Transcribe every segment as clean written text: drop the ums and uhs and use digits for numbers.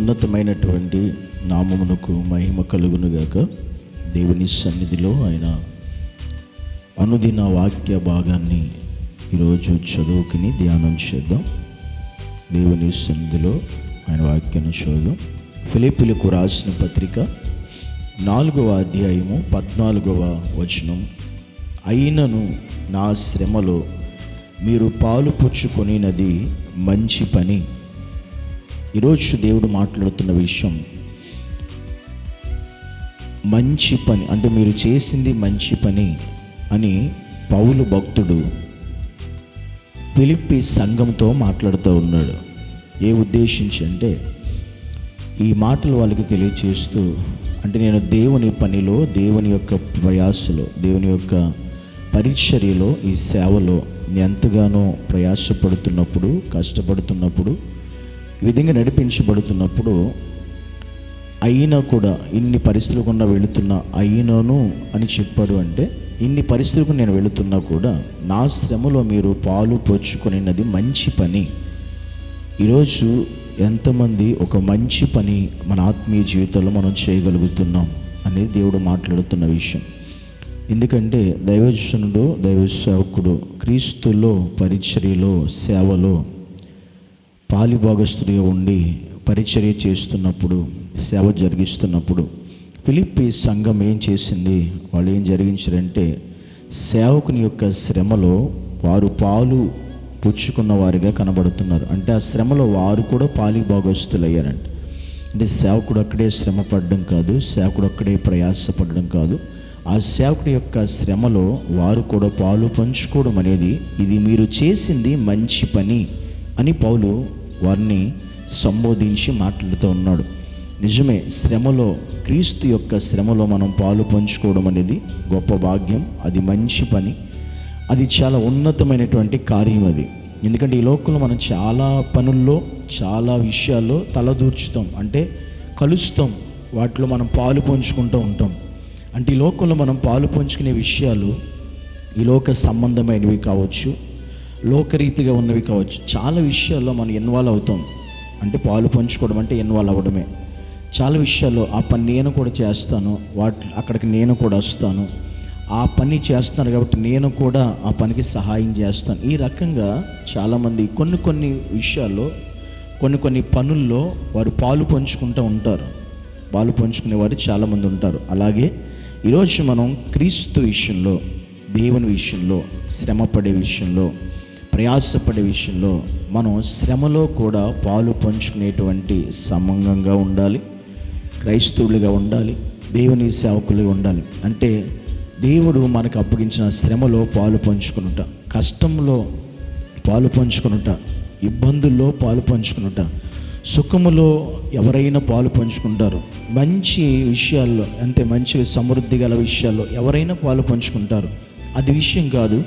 ఉన్నతమైనటువంటి నామమునకు మహిమ కలుగునుగాక. దేవుని సన్నిధిలో ఆయన అనుదిన వాక్య భాగాన్ని ఈరోజు చదువుకుని ధ్యానం చేద్దాం. దేవుని సన్నిధిలో ఆయన వాక్యాన్ని చూద్దాం. ఫిలిప్పీలకు రాసిన పత్రిక 4వ అధ్యాయము 14వ వచనం. అయినను నా శ్రమలో మీరు పాలు పుచ్చుకొనినది మంచి పని. ఈరోజు దేవుడు మాట్లాడుతున్న విషయం మంచి పని అంటే మీరు చేసింది మంచి పని అని పౌలు భక్తుడు ఫిలిప్పీ సంఘంతో మాట్లాడుతూ ఉన్నాడు. ఏ ఉద్దేశించి అంటే ఈ మాటలు వాళ్ళకి తెలియచేస్తూ, అంటే నేను దేవుని పనిలో, దేవుని యొక్క ప్రయాసలో, దేవుని యొక్క పరిచర్యలో, ఈ సేవలో ఎంతగానో ప్రయాసపడుతున్నప్పుడు, కష్టపడుతున్నప్పుడు, ఈ విధంగా నడిపించబడుతున్నప్పుడు, అయినా కూడా ఇన్ని పరిస్థితులు గుండా వెళుతున్న అయినను అని చెప్పాడు. అంటే ఇన్ని పరిస్థితులకు నేను వెళుతున్నా కూడా నా శ్రమలో మీరు పాలు పంచుకొనినది మంచి పని. ఈరోజు ఎంతమంది ఒక మంచి పని మన ఆత్మీయ జీవితంలో మనం చేయగలుగుతున్నాం అనేది దేవుడు మాట్లాడుతున్న విషయం. ఎందుకంటే దైవజనుడు, దైవ సేవకుడు క్రీస్తులో పరిచర్యలో, సేవలో పాలిభాగస్తుడిగా ఉండి పరిచర్య చేస్తున్నప్పుడు, సేవ జరిగిస్తున్నప్పుడు ఫిలిప్పీ సంఘం ఏం చేసింది? వాళ్ళు ఏం జరిగించారంటే సేవకుని యొక్క శ్రమలో వారు పాలు పుచ్చుకున్న వారిగా కనబడుతున్నారు. అంటే ఆ శ్రమలో వారు కూడా పాలిభాగస్తులు అయ్యారంట. అంటే సేవకుడు అక్కడే శ్రమ పడడం కాదు, సేవకుడు అక్కడే ప్రయాసపడడం కాదు, ఆ సేవకుడి యొక్క శ్రమలో వారు కూడా పాలు పంచుకోవడం అనేది ఇది మీరు చేసింది మంచి పని అని పౌలు వారిని సంబోధించి మాట్లాడుతూ ఉన్నాడు. నిజమే, శ్రమలో, క్రీస్తు యొక్క శ్రమలో మనం పాలు పంచుకోవడం అనేది గొప్ప భాగ్యం, అది మంచి పని, అది చాలా ఉన్నతమైనటువంటి కార్యం అది. ఎందుకంటే ఈ లోకంలో మనం చాలా పనుల్లో, చాలా విషయాల్లో తలదూర్చుతాం, అంటే కలుస్తాం, వాటిలో మనం పాలు పంచుకుంటూ ఉంటాం. అంటే ఈ లోకంలో మనం పాలు పంచుకునే విషయాలు ఈ లోక సంబంధమైనవి కావచ్చు, లోకరీతిగా ఉన్నవి కావచ్చు. చాలా విషయాల్లో మనం ఇన్వాల్వ్ అవుతాం. అంటే పాలు పంచుకోవడం అంటే ఇన్వాల్వ్ అవ్వడమే. చాలా విషయాల్లో ఆ పని నేను కూడా చేస్తాను, అక్కడికి నేను కూడా వస్తాను, ఆ పని చేస్తాను కాబట్టి నేను కూడా ఆ పనికి సహాయం చేస్తాను. ఈ రకంగా చాలామంది కొన్ని విషయాల్లో, కొన్ని పనుల్లో వారు పాలు పంచుకుంటూ ఉంటారు. పాలు పంచుకునేవారు చాలామంది ఉంటారు. అలాగే ఈరోజు మనం క్రీస్తు విషయంలో, దేవుని విషయంలో, శ్రమపడే విషయంలో, ప్రయాసపడే విషయంలో మనం శ్రమలో కూడా పాలు పంచుకునేటువంటి సమంగా ఉండాలి, క్రైస్తవులుగా ఉండాలి, దేవుని సేవకులుగా ఉండాలి. అంటే దేవుడు మనకు అప్పగించిన శ్రమలో పాలు పంచుకునుట, కష్టంలో పాలు పంచుకునుట, ఇబ్బందుల్లో పాలు పంచుకునుట, సుఖములో ఎవరైనా పాలు పంచుకుంటారు, మంచి విషయాల్లో, అంటే మంచి సమృద్ధి గల విషయాల్లో ఎవరైనా పాలు పంచుకుంటారు. అది విషయం కాదు.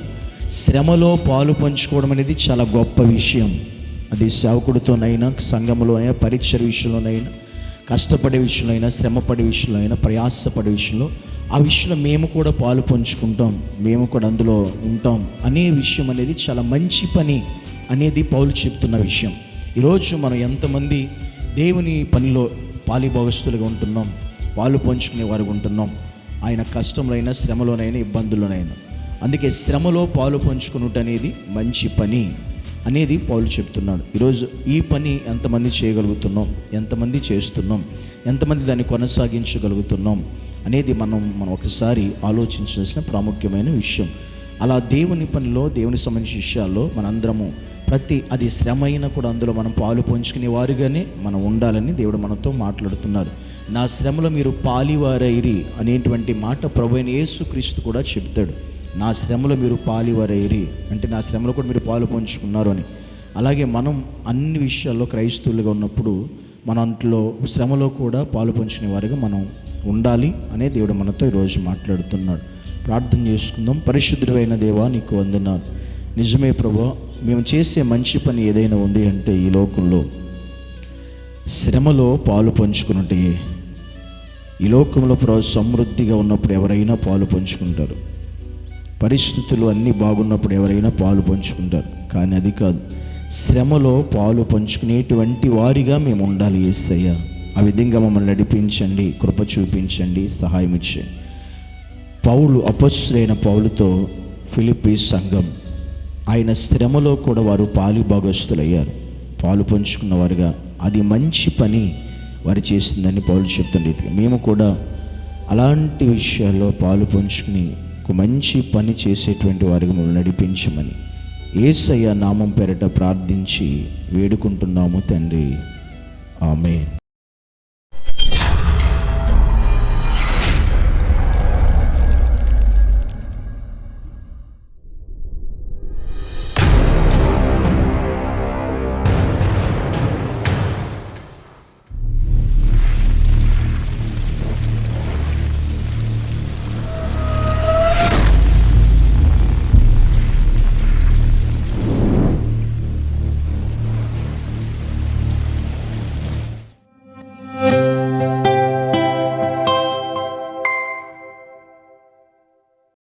శ్రమలో పాలు పంచుకోవడం అనేది చాలా గొప్ప విషయం. అది సేవకుడితోనైనా, సంఘంలో అయినా, పరిచయ విషయంలోనైనా, కష్టపడే విషయంలో అయినా, శ్రమపడే విషయంలో అయినా, ప్రయాసపడే విషయంలో, ఆ విషయంలో మేము కూడా పాలు పంచుకుంటాం, మేము కూడా అందులో ఉంటాం అనే విషయం అనేది చాలా మంచి పని అనేది పౌలు చెప్తున్న విషయం. ఈరోజు మనం ఎంతమంది దేవుని పనిలో పాలిభాగస్తులుగా ఉంటున్నాం, పాలు పంచుకునే వారు ఉంటున్నాం, ఆయన కష్టంలోనైనా, శ్రమలోనైనా, ఇబ్బందుల్లోనైనా. అందుకే శ్రమలో పాలు పంచుకునుట అనేది మంచి పని అనేది పౌలు చెప్తున్నాడు. ఈరోజు ఈ పని ఎంతమంది చేయగలుగుతున్నాం, ఎంతమంది చేస్తున్నాం, ఎంతమంది దాన్ని కొనసాగించగలుగుతున్నాం అనేది మనం ఒకసారి ఆలోచించాల్సిన ప్రాముఖ్యమైన విషయం. అలా దేవుని పనిలో, దేవుని సంబంధించిన విషయాల్లో మనందరము అది శ్రమ అయినా కూడా అందులో మనం పాలు పంచుకునే వారుగానే మనం ఉండాలని దేవుడు మనతో మాట్లాడుతున్నారు. నా శ్రమలో మీరు పాలివారైరి అనేటువంటి మాట ప్రభువైన యేసుక్రీస్తు కూడా చెప్తాడు. నా శ్రమలో మీరు పాలివారైరి అంటే నా శ్రమలో కూడా మీరు పాలు పంచుకున్నారు అని. అలాగే మనం అన్ని విషయాల్లో క్రైస్తవులుగా ఉన్నప్పుడు మన అంట్లో శ్రమలో కూడా పాలు పంచుకునే వారిగా మనం ఉండాలి అనే దేవుడు మనతో ఈరోజు మాట్లాడుతున్నాడు. ప్రార్థన చేసుకుందాం. పరిశుద్ధుడైన దేవా, నీకు వందనాలు. నిజమే ప్రభువా, మేము చేసే మంచి పని ఏదైనా ఉంది అంటే ఈ లోకంలో శ్రమలో పాలు పంచుకున్నట్టే. ఈ లోకంలో సమృద్ధిగా ఉన్నప్పుడు ఎవరైనా పాలు పరిస్థితులు అన్నీ బాగున్నప్పుడు ఎవరైనా పాలు పంచుకుంటారు. కానీ అది కాదు, శ్రమలో పాలు పంచుకునేటువంటి వారిగా మేము ఉండాలి యేసయ్య. ఆ విధంగా మమ్మల్ని నడిపించండి, కృప చూపించండి, సహాయం ఇచ్చండి. పౌలు, అపొస్తలుడైన పౌలుతో ఫిలిప్పీ సంఘం ఆయన శ్రమలో కూడా వారు పాలు భాగస్తులయ్యారు, పాలు పంచుకున్నవారుగా. అది మంచి పని వారు చేసిందని పౌలు చెప్తుండే. మేము కూడా అలాంటి విషయాల్లో పాలు పంచుకుని ఒక మంచి పని చేసేటువంటి వారికి మమ్మల్ని నడిపించమని యేసయ్య నామం పేరట ప్రార్థించి వేడుకుంటున్నాము తండ్రి. ఆమేన్.